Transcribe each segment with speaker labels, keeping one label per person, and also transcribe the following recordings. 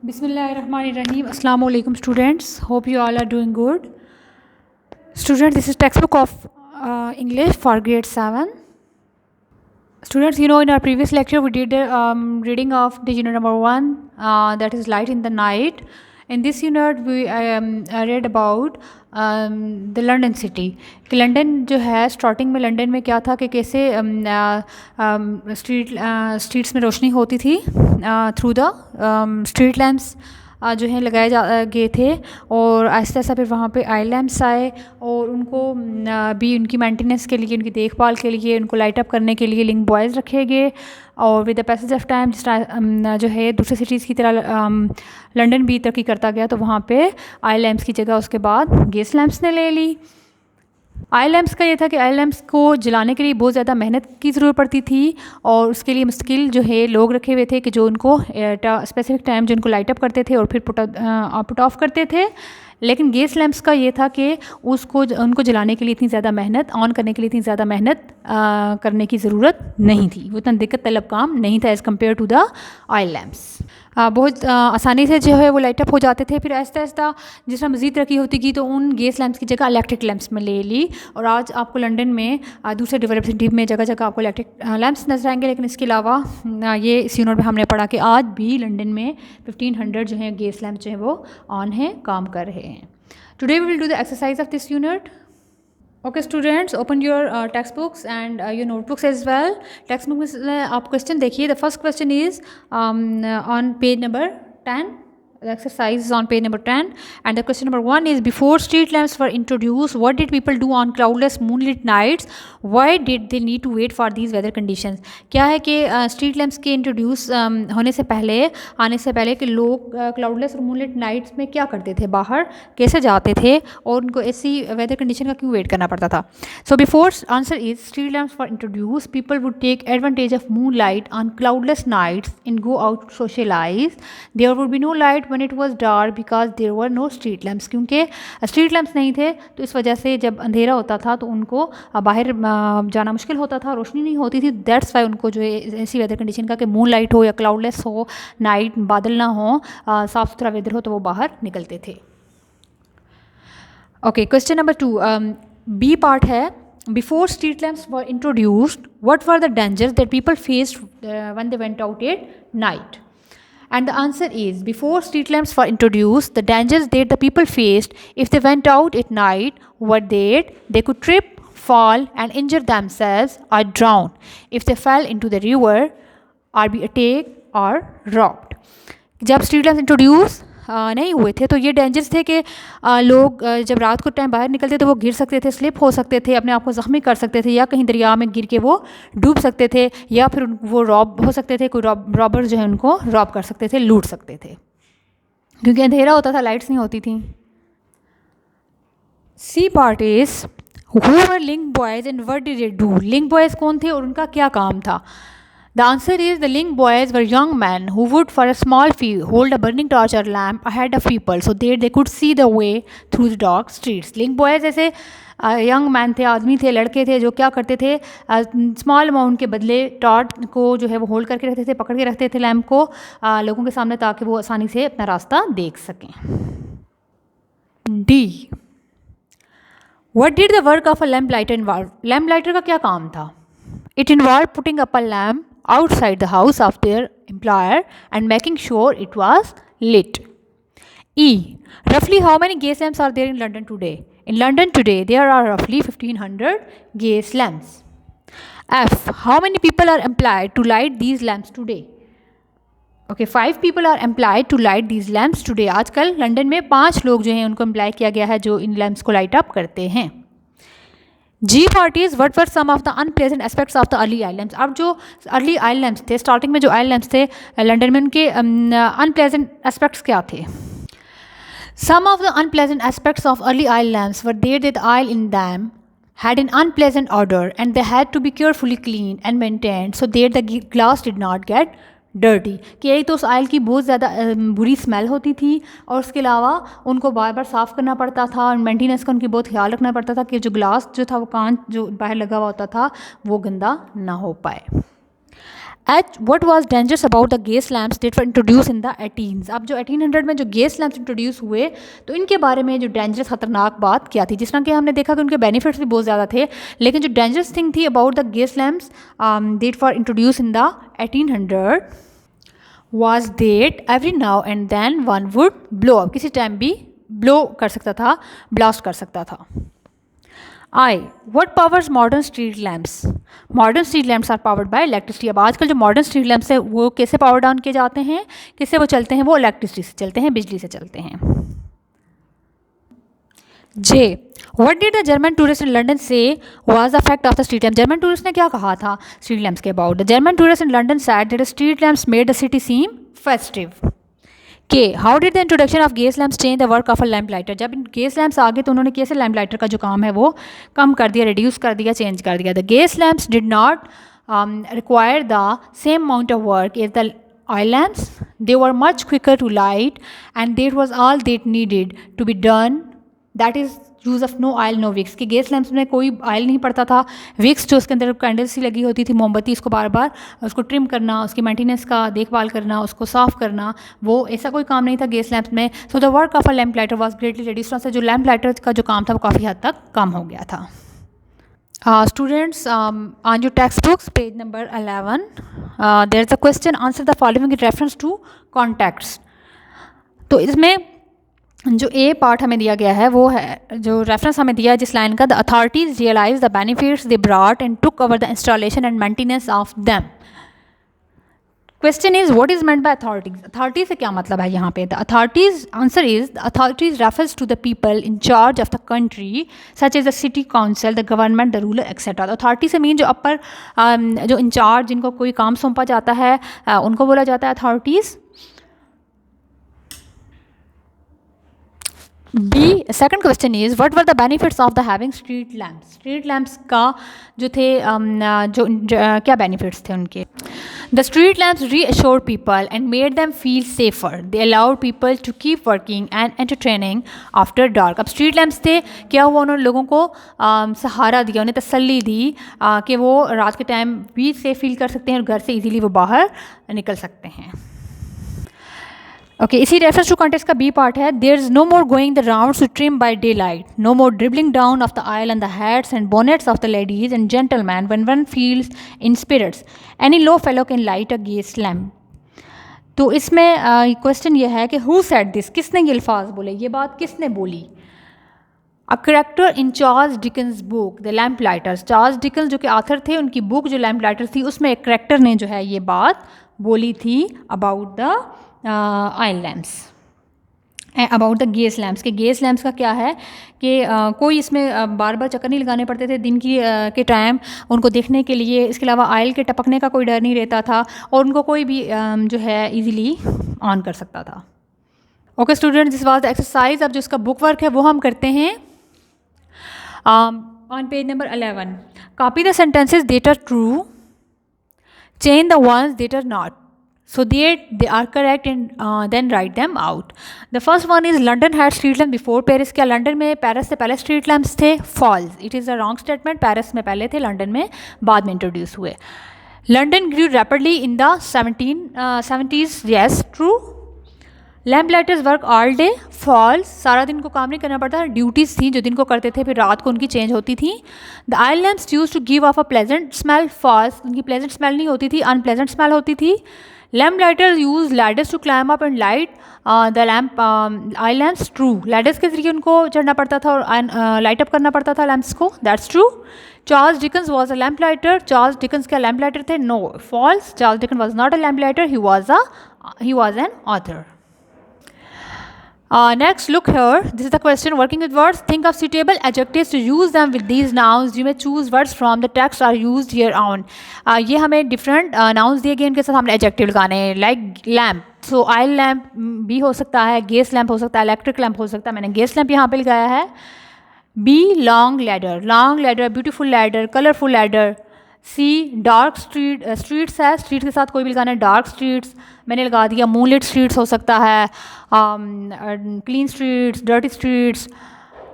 Speaker 1: Bismillahirrahmanirrahim. Assalamu alaikum students. Hope you all are doing good. Students, this is textbook of English for grade 7. Students, in our previous lecture we did reading of the unit number 1, that is light in the night. In this unit we read about the London city कि London जो है starting में London में क्या था कि कैसे streets में रोशनी होती थी थ्रू द स्ट्रीट लैम्प्स जो हैं लगाए गए थे और आहिस्ता आहिस्ता फिर वहाँ पे आई लैम्प्स आए और उनको भी उनकी मेंटेनेंस के लिए, उनकी देखभाल के लिए, उनको लाइट अप करने के लिए लिंक बॉयज़ रखे गए। और with the passage of time जो है दूसरे सिटीज़ की तरह लंदन भी तरक्की करता गया, तो वहाँ पे आई लैम्प्स की जगह उसके बाद गैस लैम्प्स ने ले ली। आई लैम्प्स का ये था कि आई लैम्प्स को जलाने के लिए बहुत ज़्यादा मेहनत की ज़रूरत पड़ती थी और उसके लिए मुश्किल जो है लोग रखे हुए थे कि जो उनको स्पेसिफिक टाइम जो उनको लाइट अप करते थे और फिर पुट ऑफ करते थे। लेकिन गैस लैम्प्स का ये था कि उनको जलाने के लिए इतनी ज़्यादा मेहनत, ऑन करने के लिए इतनी ज़्यादा मेहनत करने की ज़रूरत नहीं थी, वो इतना दिक्कत तलब काम नहीं था as compare to the oil lamps. बहुत आसानी से जो है वो लाइट अप हो जाते थे। फिर आहिस्ता आहिस्ता जिस तरह मज़ीद तरक्की होती गई तो उन गैस लैम्प्स की जगह इलेक्ट्रिक लैम्प्स में ले ली और आज आपको लंदन में दूसरे डेवलप सिटी में जगह जगह आपको इलेक्ट्रिक लैम्प्स नजर आएंगे। लेकिन इसके अलावा ये इस यूनिट में हमने पढ़ा कि आज भी लंदन में 1500 जो है गैस लैम्प जो है वो ऑन है, काम कर रहे हैं। Today we will do the exercise of this unit. Okay students, open your textbooks and your notebooks as well. Textbook में आप क्वेश्चन देखिए। The first question is on page number 10. The exercise is on page number 10 and the question number 1 is, before street lamps were introduced, what did people do on cloudless moonlit nights? Why did they need to wait for these weather conditions? क्या है कि street lamps के introduce होने से पहले, आने से पहले कि लोग क्लाउडलेस और मूनलिट नाइट्स में क्या करते थे, बाहर कैसे जाते थे और उनको ऐसी वेदर कंडीशन का क्यों वेट करना पड़ता था। So before answer is street lamps were introduce, people would take advantage of moonlight on cloudless nights and go out socialise. There would be no light when it was dark because there were no street lamps, क्योंकि street lamps नहीं थे तो इस वजह से जब अंधेरा होता था तो उनको बाहर जाना मुश्किल होता था, रोशनी नहीं होती थी। दैट्स वाई उनको जो है ऐसी वेदर कंडीशन का कि मून लाइट हो या क्लाउडलेस हो, नाइट बादल ना हो, साफ़ सुथरा वेदर हो, तो वो बाहर निकलते थे। Okay, question number 2 B part है, before street lamps were introduced what were the dangers that people faced when they went out at night. And the answer is, before street lamps were introduced, the dangers that the people faced if they went out at night were that they could trip, fall and injure themselves or drown if they fell into the river or be attacked or robbed. जब street lamps introduce नहीं हुए थे तो ये dangers थे कि लोग जब रात को टाइम बाहर निकलते तो वो गिर सकते थे, स्लिप हो सकते थे, अपने आप को ज़ख्मी कर सकते थे या कहीं दरिया में गिर के वो डूब सकते थे या फिर वो रॉब हो सकते थे, कोई रॉबर जो है उनको रॉब कर सकते थे, लूट सकते थे, क्योंकि अंधेरा होता था, लाइट्स नहीं होती थी। C part is, who were link boys and what did they do. Link boys कौन थे और उनका क्या काम था। The answer is, the link boys were young men who would for a small fee hold a burning torch or lamp ahead of people so that they could see the way through the dark streets. Link boys ऐसे young man थे, आदमी थे, लड़के थे जो क्या करते थे, स्मॉल अमाउंट के बदले टॉर्च को जो है वो होल्ड करके रखते थे, पकड़ के रखते थे लैम्प को लोगों के सामने ताकि वो आसानी से अपना रास्ता देख सकें। D, What did the work of a lamp lighter involve? Lamp lighter का क्या काम था। It involved putting up a lamp outside the house of their employer and making sure it was lit. E, roughly how many gas lamps are there in London today? In London today there are roughly 1500 gas lamps. F, how many people are employed to light these lamps today? Okay, 5 people are employed to light these lamps today. आजकल London में 5 लोग जो हैं उनको employ किया गया है जो इन लैम्प्स को लाइट अप करते हैं। G part is, what were some of the unpleasant aspects of the early oil lamps. अब जो अर्ली आई लैम्प्स थे, स्टार्टिंग में जो आई लैम्प्स थे लंदन में, उनके अनप्लेजेंट एस्पेक्ट्स क्या थे। Some of the unpleasant aspects of early oil lamps were there that oil in them had an unpleasant odor and they had to be carefully cleaned and maintained so that the glass did not get dirty. कि एक तो उस oil की बहुत ज़्यादा बुरी smell होती थी और उसके अलावा उनको बार बार साफ़ करना पड़ता था और मेंटेनेंस का उनकी बहुत ख्याल रखना पड़ता था कि जो ग्लास जो था, वो कांच जो बाहर लगा हुआ होता था, वो गंदा ना हो पाए। H what was dangerous about the gas lamps that were introduce in the 18s। अब जो 1800 में जो गैस लैम्प्स इंट्रोड्यूस हुए तो इनके बारे में जो डेंजरस खतरनाक बात क्या थी, जिस तरह कि हमने देखा कि उनके बेनिफिट्स भी बहुत ज़्यादा थे, लेकिन जो डेंजरस थिंग थी about the gas lamps that were introduce in the 1800 was that every now and then one would blow up, किसी टाइम भी ब्लो कर सकता था, ब्लास्ट कर सकता था। I what powers modern street lamps, modern street lamps are powered by electricity. अब आजकल जो मॉडर्न स्ट्रीट लैम्प्स है वो कैसे पावर डाउन किए जाते हैं, किससे वो चलते हैं, वो इलेक्ट्रिसिटी से चलते हैं, बिजली से चलते हैं। J what did the German tourist in London say was the effect of the street lamp, German tourist ने क्या कहा था स्ट्रीट लैम्प्स के about. The German tourist in London said that street lamps made the city seem festive. K how did the introduction of gas lamps change the work of a lamp lighter, जब gas lamps आ गए तो उन्होंने कैसे lamp lighter का जो काम है वो कम कर दिया, रिड्यूस कर दिया, चेंज कर दिया। The gas lamps did not require the same amount of work as the oil lamps, they were much quicker to light and that was all that needed to be done, that is use of no oil no wicks, कि gas lamps में कोई oil नहीं पड़ता था, Vicks जो उसके अंदर candle सी लगी होती थी, मोमबत्ती, उसको बार बार उसको ट्रिम करना, उसकी मेंटेनेंस का देखभाल करना, उसको साफ़ करना, वो ऐसा कोई काम नहीं था गैस लैम्प्स में। So the work of a lamp lighter was greatly reduced, से जो लैम्प लाइटर का जो काम था वो काफ़ी हद तक कम हो गया था। Students, on your textbooks, page number 11, there is a question, answer the following in reference to context। तो इसमें जो ए पार्ट हमें दिया गया है वो है, जो रेफरेंस हमें दिया है जिस लाइन का, the authorities realise the benefits they brought and took over the installation and maintenance of them. Question is what is meant by authorities, authority से क्या मतलब है यहाँ पे। The authorities, answer is the authorities refers to the people in charge of the country such as the city council, the government, the ruler etcetera. Authority से mean जो upper जो in charge, जिनको कोई काम सौंपा जाता है उनको बोला जाता है authorities. B second question is what were the benefits of the having street lamps, street lamps का जो थे जो क्या बेनिफिट्स थे उनके। The street lamps reassure people and made them feel safer, they allowed people to keep working and entertaining after dark. अब street lamps थे, क्या हुआ, उन्होंने लोगों को सहारा दिया, उन्हें तसल्ली दी कि वो रात के टाइम भी सेफ फील कर सकते हैं और घर से ईजीली वो बाहर निकल सकते हैं। ओके, इसी रेफरेंस टू कॉन्टेक्स्ट का बी पार्ट है, there is no more going the rounds to trim by day light, no more dribbling down of the oil and the hats and bonnets of the ladies and gentleman when one feels in spirits, any low fellow can light a gas lamp. तो इसमें question ये है कि who said this, किसने ये अल्फाज बोले, ये बात किसने बोली। A character in Charles Dickens book the lamp lighters, Charles Dickens जो कि आथर थे, उनकी बुक जो लैम्प लाइटर्स थी उसमें एक करेक्टर ने जो है ये बात बोली थी about the oil lamps, about the gas lamps, के गैस लैम्प्स का क्या है कि कोई इसमें बार बार चक्कर नहीं लगाने पड़ते थे दिन की के टाइम उनको देखने के लिए, इसके अलावा ऑयल के टपकने का कोई डर नहीं रहता था और उनको कोई भी जो है इजीली ऑन कर सकता था। Okay student, this was the exercise. अब जो इसका बुक वर्क है वो हम करते हैं on page number 11। Copy the sentences that are true, change the ones that are not, so that they are correct and then write them out. The first one is London had street lamps before Paris, क्या London में Paris से पहले street lamps थे। False, it is a wrong statement, Paris में पहले थे, London में बाद में इंट्रोड्यूस हुए। London grew rapidly in the 1770s, yes true. Lamplighters work all day, false, सारा दिन को काम नहीं करना पड़ता, ड्यूटीज़ थी जो दिन को करते थे फिर रात को उनकी चेंज होती थी। The oil lamps use to give off a pleasant smell, false, उनकी प्लेजेंट स्मेल नहीं होती थी, अनप्लेजेंट स्मेल होती थी। Lamplighters use ladders to climb up and light the lamp oil lamps, true, ladders के जरिए उनको चढ़ना पड़ता था और लाइट अप करना पड़ता था लैम्प्स को, that's true. Charles Dickens was a lamp lighter, Charles Dickens क्या लैम्प लाइटर थे, no, false, Charles Dicken was not a lamp lighter, he was an author. Next, look here. This is the question. Working with words. Think of suitable adjectives to use them with these nouns. You may choose words from the text are used here on. ये हमें different nouns दिए गए, इनके साथ हमने adjective लगाने हैं. Like lamp. So oil lamp भी हो सकता है, gas lamp हो सकता है, electric lamp हो सकता है. मैंने gas lamp यहाँ पे लगाया है. B long ladder, beautiful ladder, colorful ladder. सी डार्क स्ट्रीट्स है, स्ट्रीट के साथ कोई भी लगाना है, डार्क स्ट्रीट्स मैंने लगा दिया। मूनलिट स्ट्रीट्स हो सकता है, clean streets, dirty streets.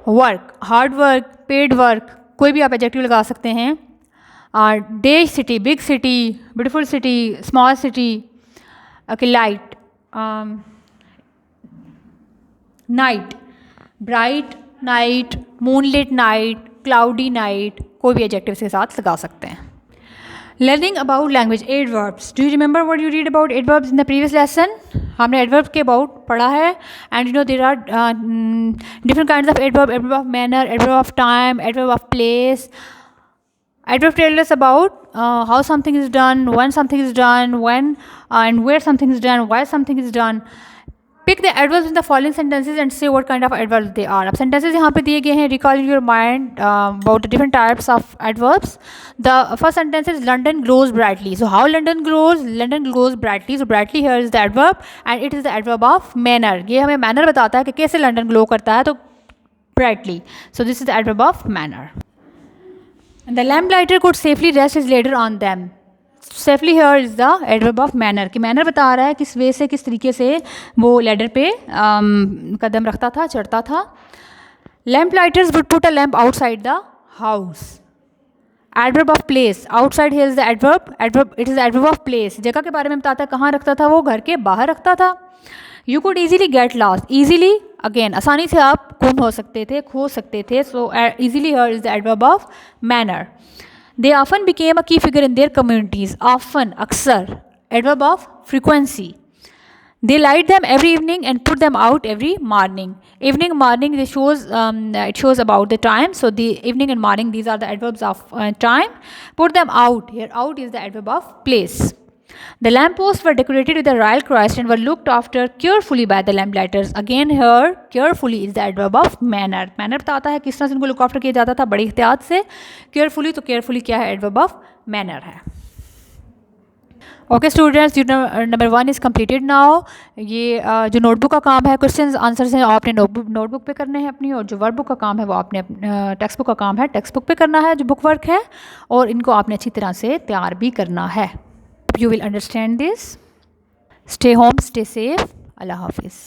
Speaker 1: Work, hard work, paid work, कोई भी आप एडजेक्टिव लगा सकते हैं। Day city, big city, beautiful city, small city. Okay, light, night, bright night, moonlit night, cloudy night, कोई भी adjectives के साथ लगा सकते हैं. Learning about language, adverbs. Do you remember what you read about adverbs in the previous lesson? हमने adverbs के about पढ़ा है, and you know there are different kinds of adverb of manner, adverb of time, adverb of place. Adverb tell us about how something is done, when something is done, when and where something is done, why something is done. Pick the adverbs in the following sentences and say what kind of adverbs they are. अब sentences यहाँ पे दिए गए हैं. Recall in your mind about the different types of adverbs. The first sentence is London glows brightly. So how London glows? London glows brightly. So brightly here is the adverb and it is the adverb of manner. ये हमें manner बताता है कि कैसे London glow करता है, तो brightly. So this is the adverb of manner. And the lamplighter could safely rest his ladder on them. Safely here is the adverb of manner कि मैनर बता रहा है किस वे से, किस तरीके से वो लैडर पे कदम रखता था, चढ़ता था. Lamp lighters would put a lamp outside the house. Adverb of place, outside here is the adverb it is the adverb of place. जगह के बारे में बताता है कहाँ रखता था, वो घर के बाहर रखता था. You could easily get lost, easily again आसानी से आप गुम हो सकते थे, खो सकते थे. So easily here is the adverb of manner. They often became a key figure in their communities. Often, अक्सर, adverb of frequency. They light them every evening and put them out every morning. Evening, morning, it shows about the time. So the evening and morning, these are the adverbs of time. Put them out. Here, out is the adverb of place. The lampposts were decorated with a royal crest and were looked after carefully by the lamplighters. Again here, carefully is the adverb of manner. Manner बताता है किस तरह से इनको look after किया जाता था, बड़ी एहतियात से. Carefully, तो carefully क्या है, adverb of manner है. Okay students, number 1 is completed now. ये जो नोटबुक का काम है, क्वेश्चंस आंसर्स हैं आपने नोटबुक पे करने हैं अपनी, और जो वर्कबुक का काम है वो आपने टेक्स्ट बुक का काम है टेक्स्ट बुक पे करना है, जो बुक वर्क है, और इनको आपने अच्छी तरह से तैयार भी करना है. You will understand this. Stay home, stay safe. Allah Hafiz.